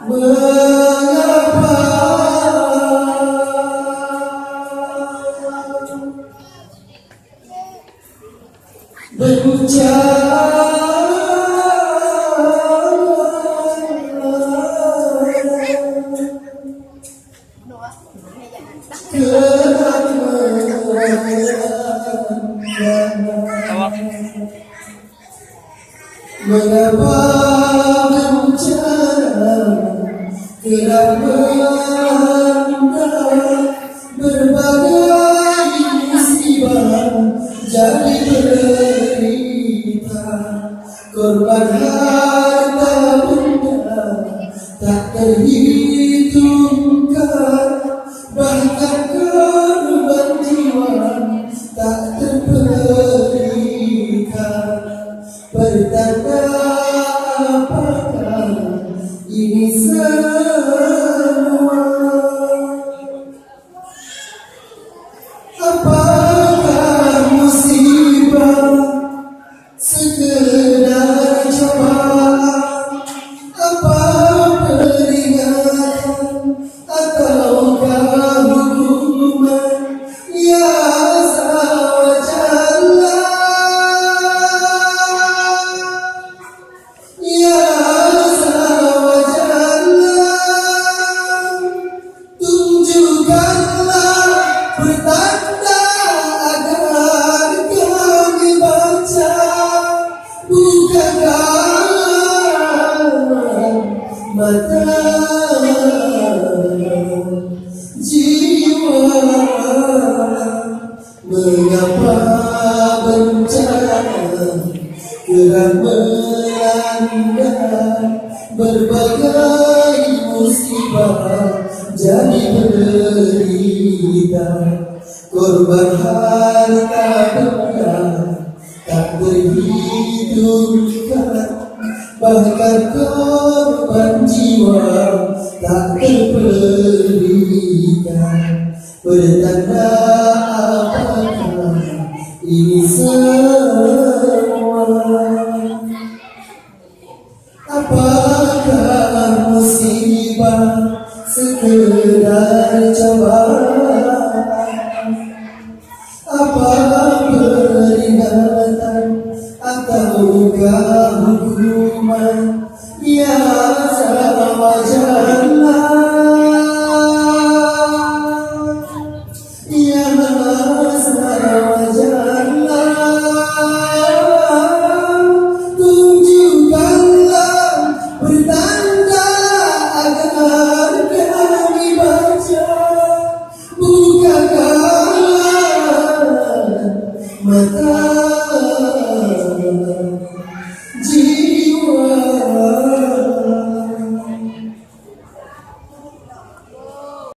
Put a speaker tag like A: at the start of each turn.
A: Mengapa mengapa bencana kerap melanda berbagai musibah jadi derita, korban harta benda tak terhitungkan, bahkan korban jiwa tak terperikan. Bertanda apakah ini semua? Apakah musibah sekedar cobaan? Apa peringatan ataukah hukuman? Ya Azza wa Jalla, Ya Azza wa Jalla, tunjukkanlah pertanda agar kami baca, bukakan mata jiwa. Mengapa bencana kerap melanda berbagai musibah jadi derita, korban harta benda tak terhitungkan, bahkan korban jiwa tak terperikan. Bertanda apakah ini semua? Apakah musibah sekedar cobaan? Apakah peringatan ataukah hukuman? Ya Azza wa Jalla, Ya Azza wa Jalla, tunjukkanlah pertanda agar kami baca, bukakan mata